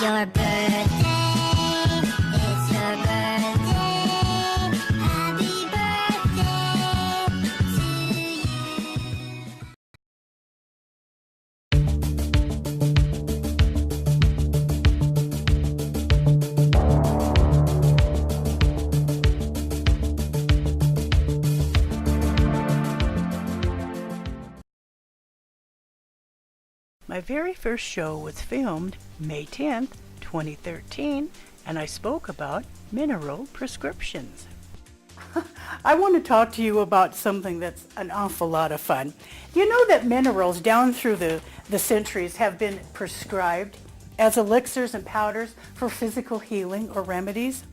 your birthday. It's your birthday. Happy birthday to you. My very first show was filmed May 10th, 2013, and I spoke about mineral prescriptions. I want to talk to you about something that's an awful lot of fun. You know that minerals down through the centuries have been prescribed as elixirs and powders for physical healing or remedies?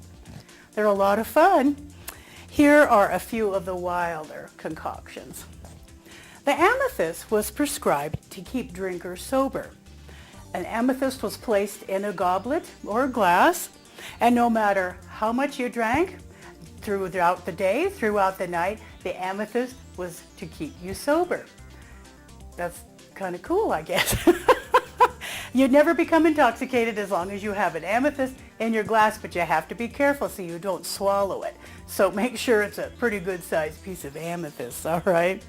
They're a lot of fun. Here are a few of the wilder concoctions. The amethyst was prescribed to keep drinkers sober. An amethyst was placed in a goblet or a glass, and no matter how much you drank throughout the day, throughout the night, the amethyst was to keep you sober. That's kind of cool, I guess. You'd never become intoxicated as long as you have an amethyst in your glass, but you have to be careful so you don't swallow it. So make sure it's a pretty good sized piece of amethyst, all right?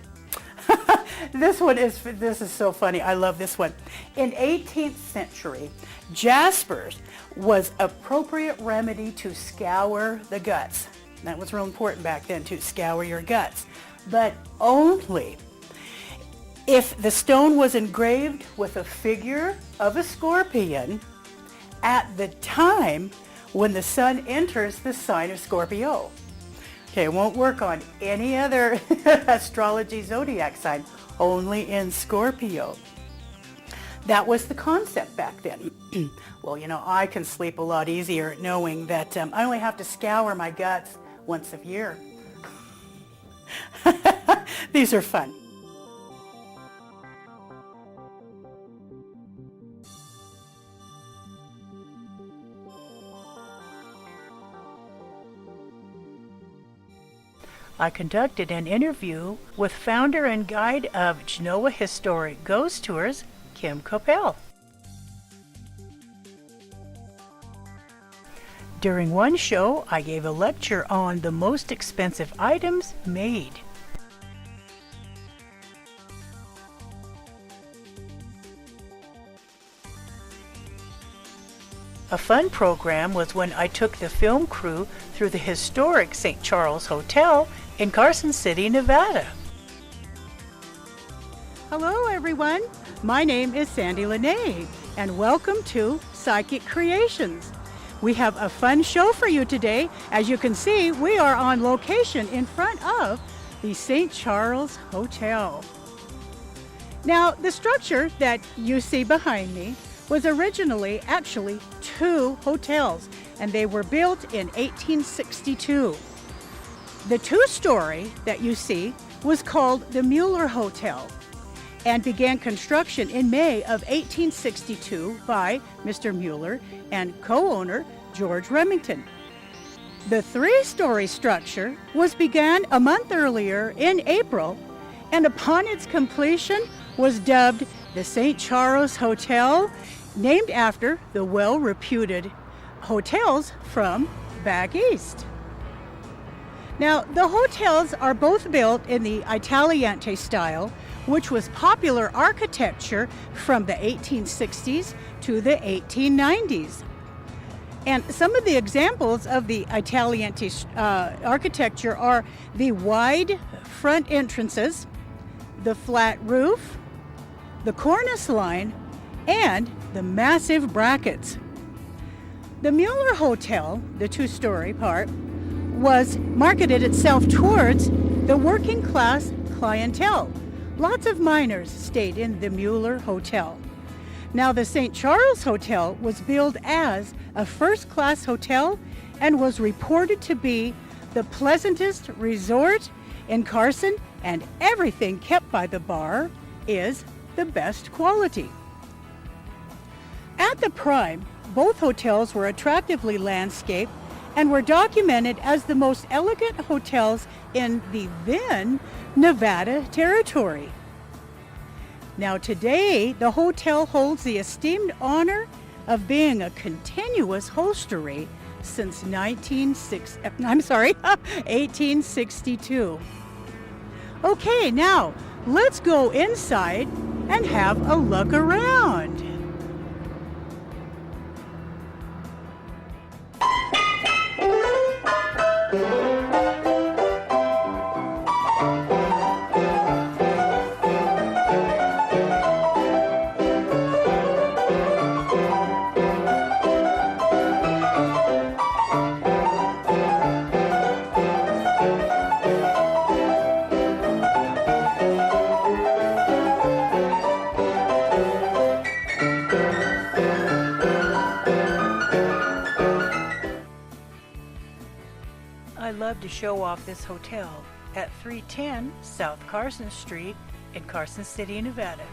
This is so funny. I love this one. In 18th century, jaspers was appropriate remedy to scour the guts. That was real important back then, to scour your guts, but only if the stone was engraved with a figure of a scorpion at the time when the sun enters the sign of Scorpio. Okay, it won't work on any other astrology zodiac sign, only in Scorpio. That was the concept back then. Well, you know, I can sleep a lot easier knowing that I only have to scour my guts once a year. These are fun. I conducted an interview with founder and guide of Genoa Historic Ghost Tours, Kim Coppell. During one show, I gave a lecture on the most expensive items made. A fun program was when I took the film crew through the historic St. Charles Hotel in Carson City, Nevada. Hello everyone, my name is Sandie La Nae, and welcome to Psychic Creations. We have a fun show for you today. As you can see, we are on location in front of the St. Charles Hotel. Now, the structure that you see behind me was originally actually two hotels, and they were built in 1862. The two-story that you see was called the Mueller Hotel and began construction in May of 1862 by Mr. Mueller and co-owner George Remington. The three-story structure was began a month earlier in April, and upon its completion was dubbed the St. Charles Hotel, named after the well-reputed hotels from back east. Now, the hotels are both built in the Italianate style, which was popular architecture from the 1860s to the 1890s. And some of the examples of the Italianate architecture are the wide front entrances, the flat roof, the cornice line, and the massive brackets. The Mueller Hotel, the two-story part, was marketed itself towards the working class clientele. Lots of miners stayed in the Mueller Hotel. Now, the St. Charles Hotel was billed as a first-class hotel and was reported to be the pleasantest resort in Carson, and everything kept by the bar is the best quality. At the prime, both hotels were attractively landscaped and were documented as the most elegant hotels in the then Nevada territory. Now today, the hotel holds the esteemed honor of being a continuous hostelry since 1862. Okay, now let's go inside and have a look around. I love to show off this hotel at 310 South Carson Street in Carson City, Nevada.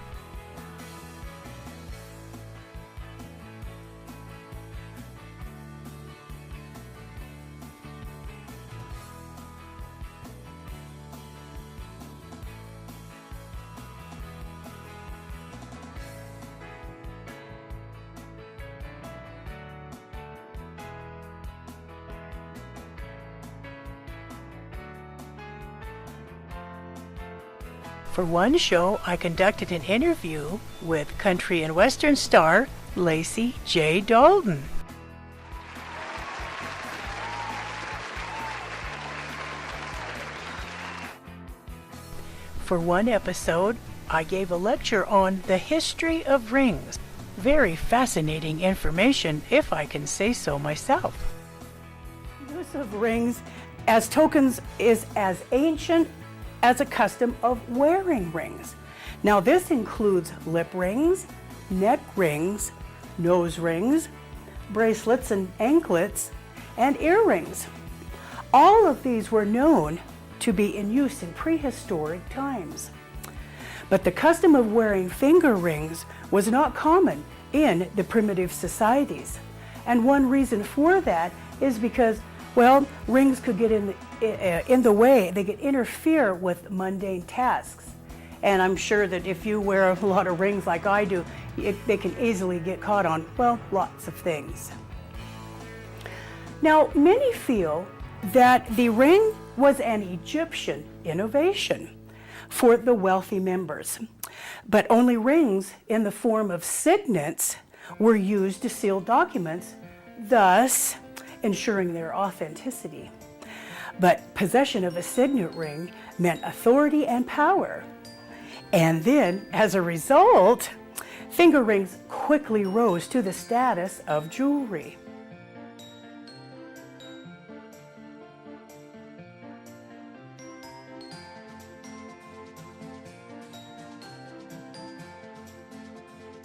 For one show, I conducted an interview with country and western star Lacey J. Dalton. For one episode, I gave a lecture on the history of rings. Very fascinating information, if I can say so myself. Use of rings as tokens is as ancient as a custom of wearing rings. Now this includes lip rings, neck rings, nose rings, bracelets and anklets, and earrings. All of these were known to be in use in prehistoric times. But the custom of wearing finger rings was not common in the primitive societies. And one reason for that is because, well, rings could get in the way. They could interfere with mundane tasks. And I'm sure that if you wear a lot of rings like I do, they can easily get caught on, well, lots of things. Now, many feel that the ring was an Egyptian innovation for the wealthy members. But only rings in the form of signets were used to seal documents, thus ensuring their authenticity. But possession of a signet ring meant authority and power. And then, as a result, finger rings quickly rose to the status of jewelry.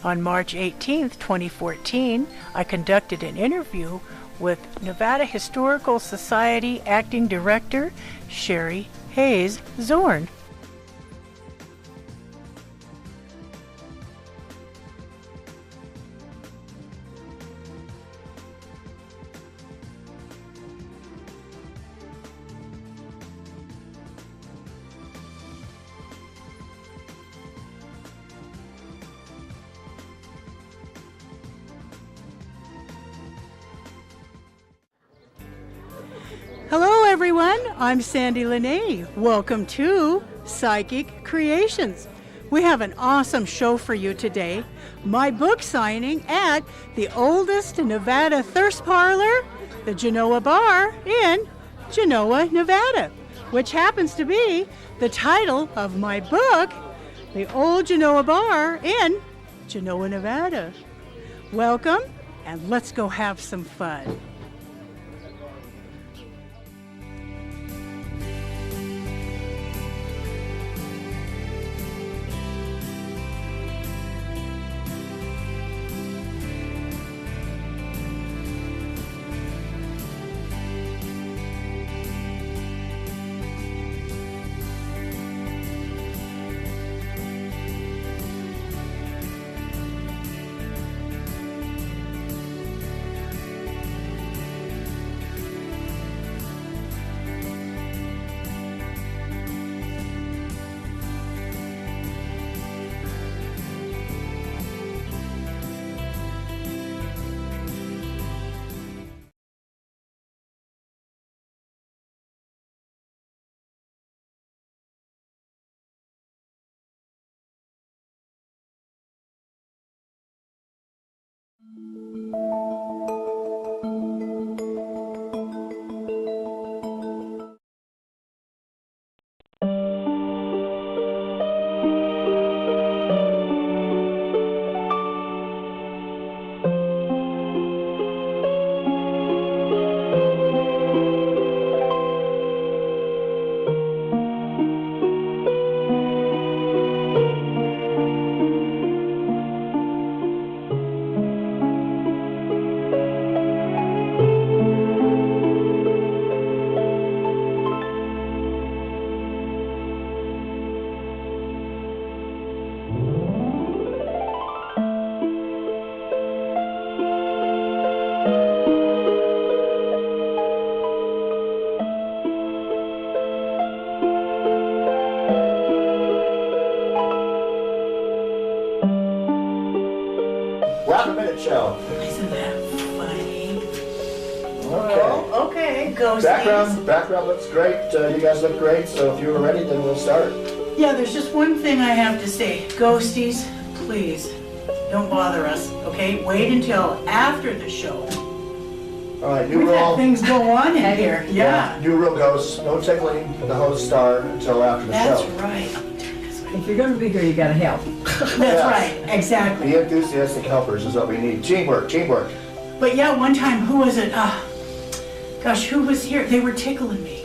On March 18, 2014, I conducted an interview with Nevada Historical Society Acting Director Sherry Hayes Zorn. Hello everyone, I'm Sandie La Nae. Welcome to Psychic Creations. We have an awesome show for you today. My book signing at the oldest Nevada thirst parlor, the Genoa Bar in Genoa, Nevada, which happens to be the title of my book, The Old Genoa Bar in Genoa, Nevada. Welcome, and let's go have some fun. Grab a minute show. Isn't that funny? Okay. Well, okay, ghosties. Background looks great. You guys look great. So if you were ready, then we'll start. Yeah, there's just one thing I have to say. Ghosties, please, don't bother us, okay? Wait until after the show. All right, new We've had rule. things go on in here, yeah. New rule goes, no tickling the host star until after the That's show. right. I'm gonna turn this way. If you're going to be here, you got to help. That's right, exactly. Be enthusiastic helpers is what we need. Teamwork. But yeah, one time, who was it? Gosh, who was here? They were tickling me.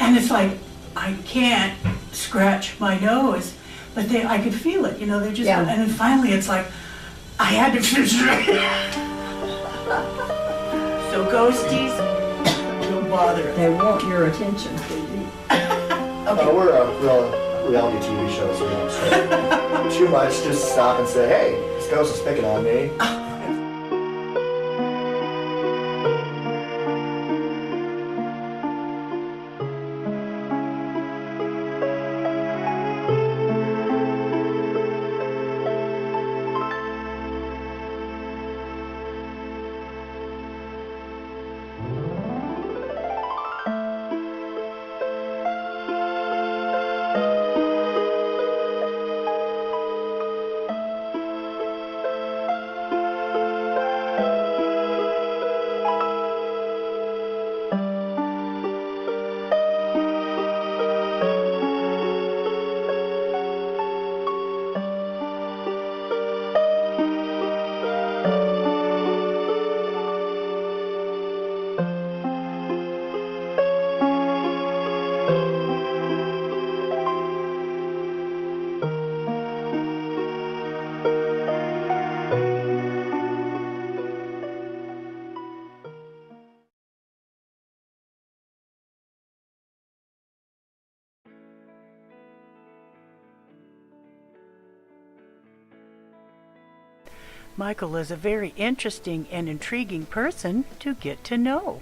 And it's like, I can't scratch my nose. But I could feel it, you know, they just, Yeah. and then finally it's like, I had to So ghosties, don't bother us. They want your attention. We're a real reality TV show, so we don't say too much. Just stop and say, hey, this ghost is picking on me. Michael is a very interesting and intriguing person to get to know.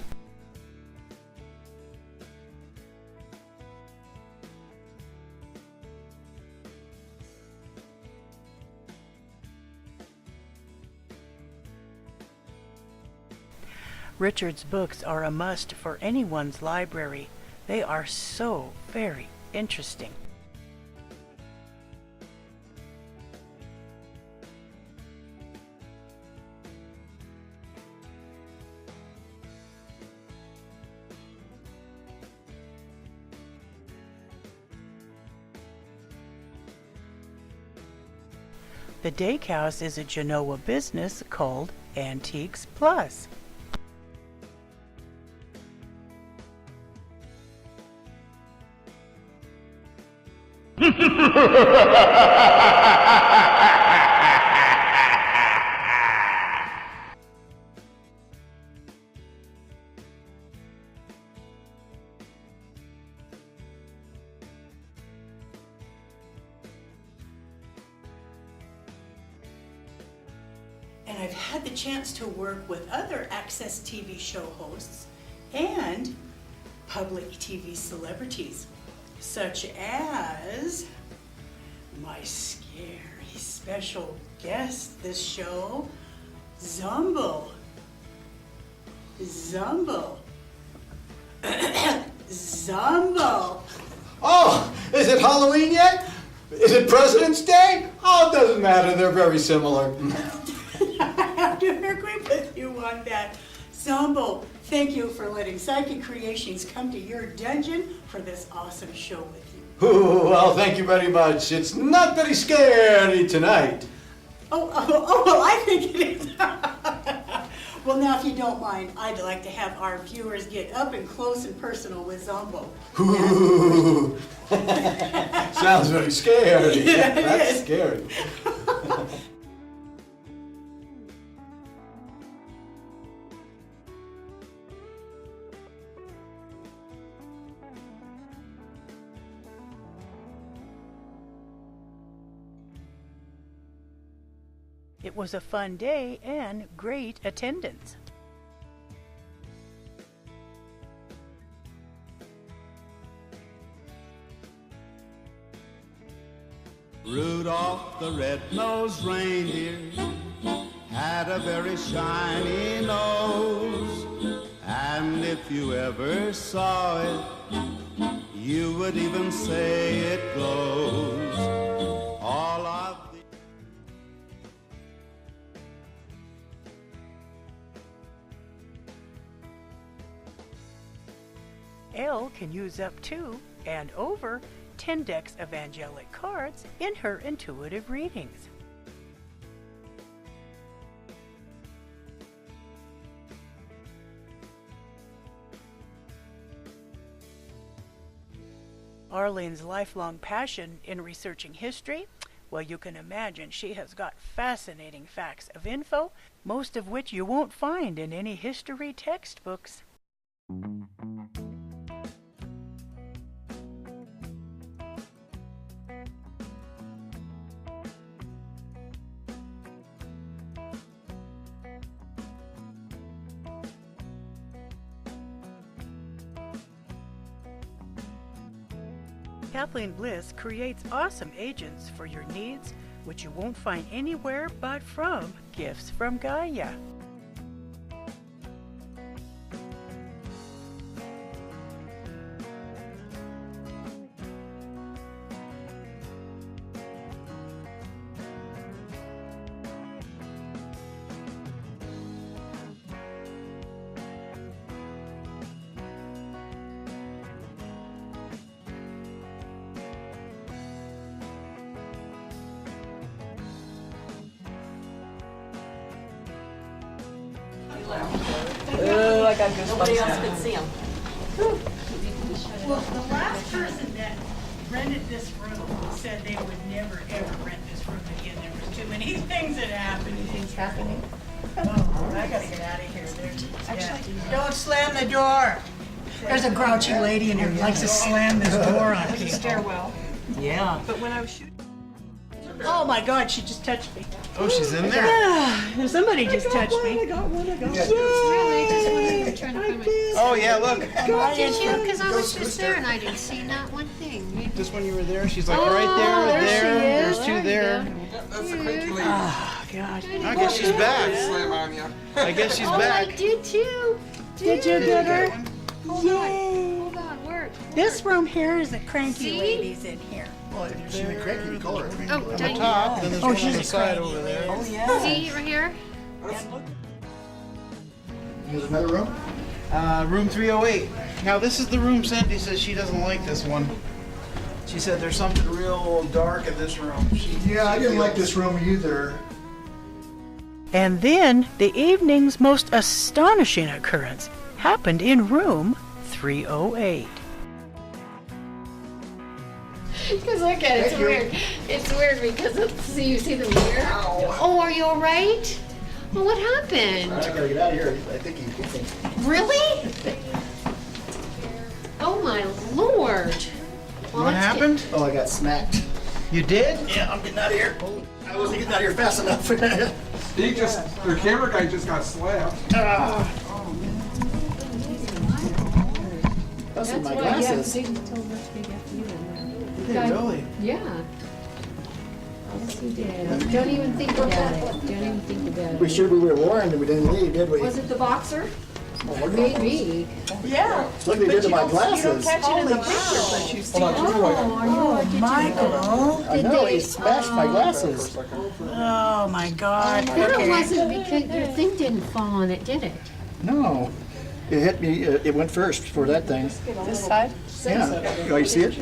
Richard's books are a must for anyone's library. They are so very interesting. The Dake House is a Genoa business called Antiques Plus. And I've had the chance to work with other Access TV show hosts and public TV celebrities, such as my scary special guest this show, Zumble. Zumble. Zumble. Oh, is it Halloween yet? Is it President's Day? Oh, it doesn't matter. They're very similar. I have to agree with you on that. Zumble, thank you for letting Psychic Creations come to your dungeon for this awesome show with you. Ooh, well, thank you very much. It's not very scary tonight. Oh, well, I think it is. Well, now, if you don't mind, I'd like to have our viewers get up and close and personal with Zumbo. Ooh. Sounds very scary. Yeah, it That's is. scary. It was a fun day and great attendance. Rudolph the red-nosed reindeer had a very shiny nose, and if you ever saw it, you would even say it glows. All of the Elle can use up to and over 10 decks of angelic cards in her intuitive readings. Arlene's lifelong passion in researching history, well, you can imagine she has got fascinating facts of info, most of which you won't find in any history textbooks. Kathleen Bliss creates awesome agents for your needs, which you won't find anywhere but from Gifts from Gaia. Oh, I got goosebumps. Nobody else could see him. Well, the last person that rented this room said they would never ever rent this room again. There was too many things that happened. Things happening. Oh, I gotta get out of here. Don't slam the door. There's a grouchy lady in here who likes to slam this door on people. Stairwell. Yeah. But when I was shooting. Oh my God, she just touched me. Oh, she's in there. Yeah, somebody just touched me. I got one. Really? Just when we were trying to find my... Oh, yeah, look. Did you? Because I was just there and I didn't see not one thing. Just when you were there, she's like right there, there she there's is. two there. That's the cranky lady. Oh God. I guess she's back. Slam on you. I guess she's Oh, I back. did too. Did you get her? Hold on, work. This room here is the cranky See? ladies in here. Well, if she's a cranky, you call her a cranky. Oh, On dang. the top, then there's one on she's the a side cranky over there. lady. Oh yeah. See, right here? There's another room? Room 308. Now, this is the room Sandy says she doesn't like this one. She said there's something real dark in this room. Yeah, I didn't like this room either. And then the evening's most astonishing occurrence happened in room 308. Because look at it, it's weird. It's weird because see, you see the mirror? Oh, are you alright? Well, what happened? I gotta get out of here. I think he thinks. Really? Oh my lord. Well, What let's get- happened? Oh, I got smacked. You did? Yeah, I'm getting out of here. I wasn't getting out of here fast enough. The camera guy just got slapped. Busted my glasses. Did really? Yeah. Yes, you did. Don't even think about it. Don't even think about We it. sure we were warned and we didn't leave, did we? Was it the boxer? Maybe. Yeah. Look what they did to my glasses. Catch it in the picture, but you see. Hold on, give me like Oh, Michael. I know, he smashed my glasses. Oh my God. Then it wasn't because your thing didn't fall on it, did it? No. It hit me, it went first before that thing. This side? Yeah. Oh, you see it?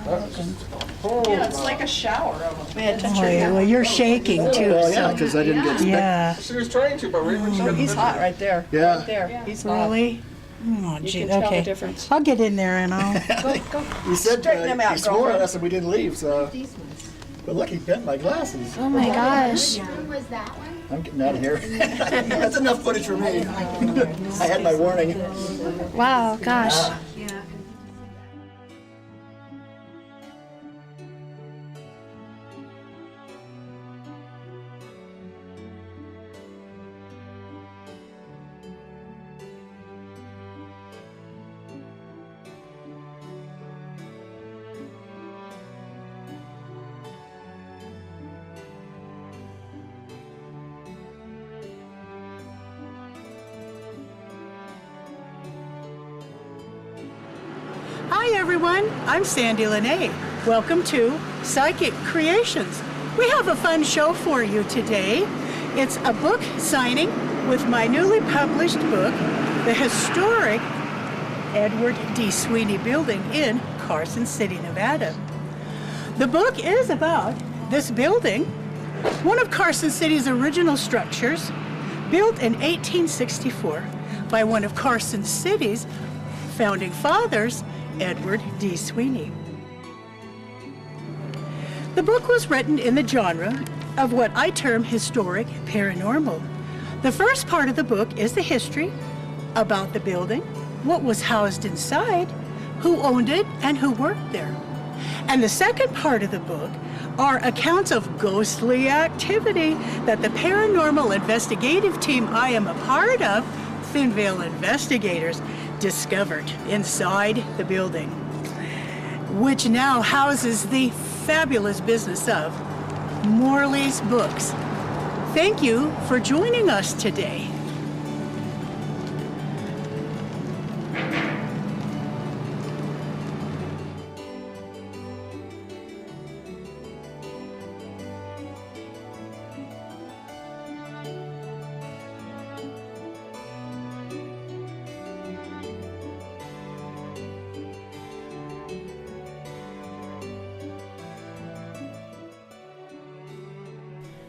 Yeah, it's like a shower of them. Boy, well, you're shaking too. Well, yeah, So. because I didn't get Yeah. She was trying to, but right when she got the He's hot right there. Yeah. Right there. He's hot. Really? Oh, You gee. can tell the Okay. difference. I'll get in there and I'll. He said Straighten them out, he swore at girlfriend. us and we didn't leave, so. These ones. But look, he bent my glasses. Oh my gosh. Who was that one? I'm getting out of here. That's enough footage for me. I had my warning. Wow, gosh. everyone, I'm Sandie La Nae. Welcome to Psychic Creations. We have a fun show for you today. It's a book signing with my newly published book, The Historic Edward D. Sweeney Building in Carson City, Nevada. The book is about this building, one of Carson City's original structures, built in 1864 by one of Carson City's founding fathers, Edward D. Sweeney. The book was written in the genre of what I term historic paranormal. The first part of the book is the history about the building, what was housed inside, who owned it, and who worked there. And the second part of the book are accounts of ghostly activity that the paranormal investigative team I am a part of, Thinville Investigators, discovered inside the building, which now houses the fabulous business of Morley's Books. Thank you for joining us today.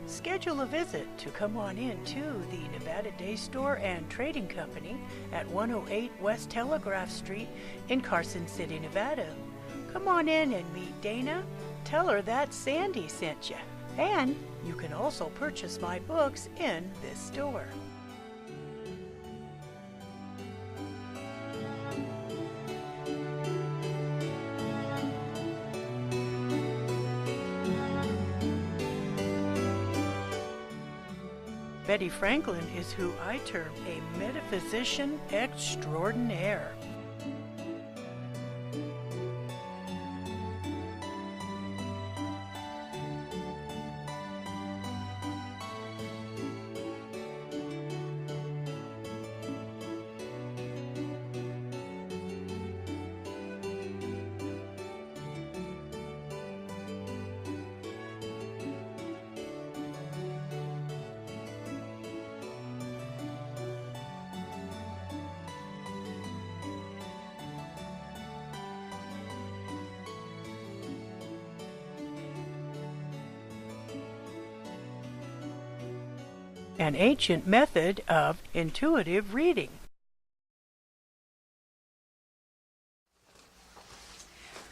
Schedule a visit to come on in to the Nevada Day Store and Trading Company at 108 West Telegraph Street in Carson City, Nevada. Come on in and meet Dana. Tell her that Sandie sent you. And you can also purchase my books in this store. Betty Franklin is who I term a metaphysician extraordinaire. An ancient method of intuitive reading.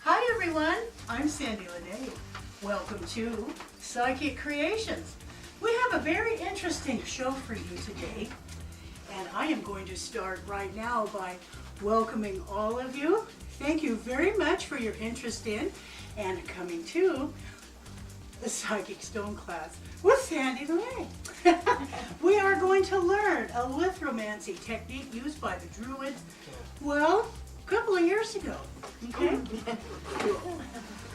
Hi everyone, I'm Sandie La Nae. Welcome to Psychic Creations. We have a very interesting show for you today, and I am going to start right now by welcoming all of you. Thank you very much for your interest in and coming to the Psychic Stone class with Sandie La Nae. We are going to learn a lithromancy technique used by the Druids, well, a couple of years ago. Okay?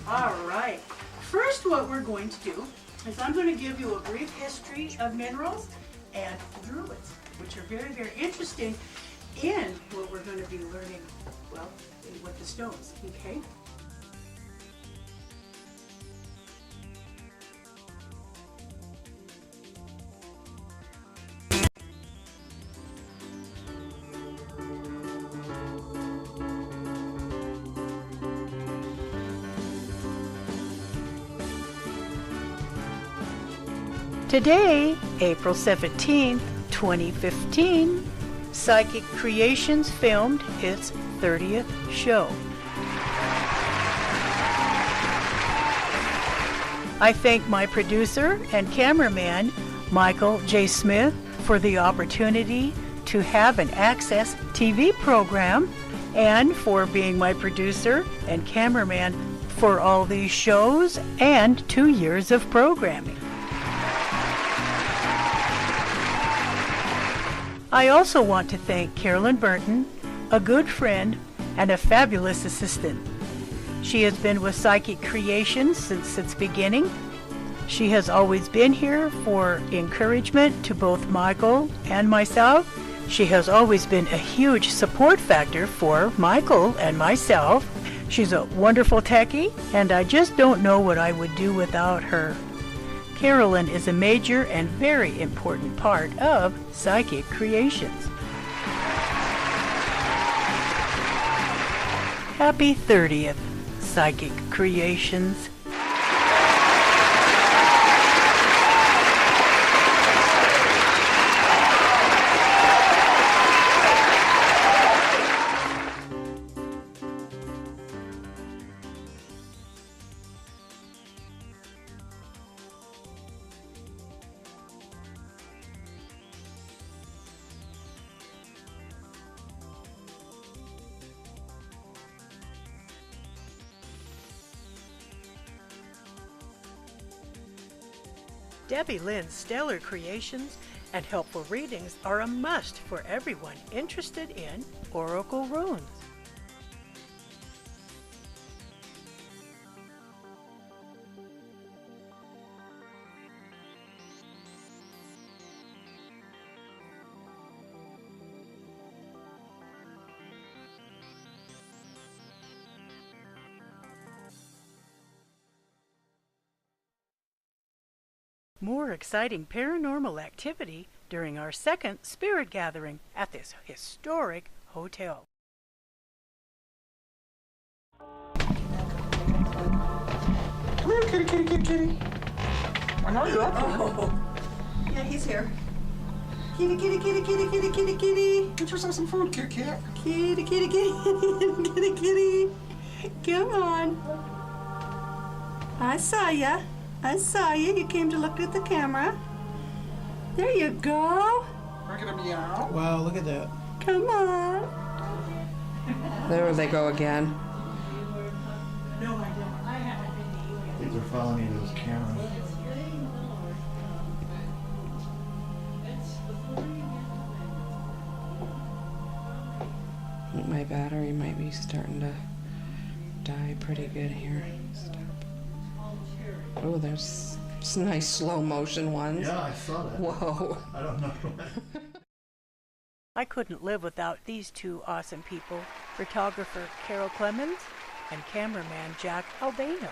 All right. First, what we're going to do is I'm going to give you a brief history of minerals and Druids, which are very, very interesting in what we're going to be learning, well, with the stones. Okay? Today, April 17th, 2015, Psychic Creations filmed its 30th show. I thank my producer and cameraman, Michael J. Smith, for the opportunity to have an Access TV program and for being my producer and cameraman for all these shows and 2 years of programming. I also want to thank Carolyn Burton, a good friend and a fabulous assistant. She has been with Psychic Creations since its beginning. She has always been here for encouragement to both Michael and myself. She has always been a huge support factor for Michael and myself. She's a wonderful techie, and I just don't know what I would do without her. Carolyn is a major and very important part of Psychic Creations. Happy 30th, Psychic Creations. Debbie Lynn's stellar creations and helpful readings are a must for everyone interested in oracle runes. More exciting paranormal activity during our second spirit gathering at this historic hotel. Come here, kitty, kitty, kitty, kitty. I know you're up here. Yeah, he's here. Kitty, kitty, kitty, kitty, kitty, kitty, kitty. Get yourself some food, kitty, cat. Kitty, kitty, kitty, kitty, kitty. Come on. I saw ya. I saw you. You came to look at the camera. There you go. We're gonna meow. Wow, look at that. Come on. There they go again. These are following me to this camera. My battery might be starting to die pretty good here. Stop. Oh, there's some nice slow motion ones. Yeah, I saw that. Whoa. I don't know. I couldn't live without these two awesome people, photographer Carol Clemens and cameraman Jack Albano.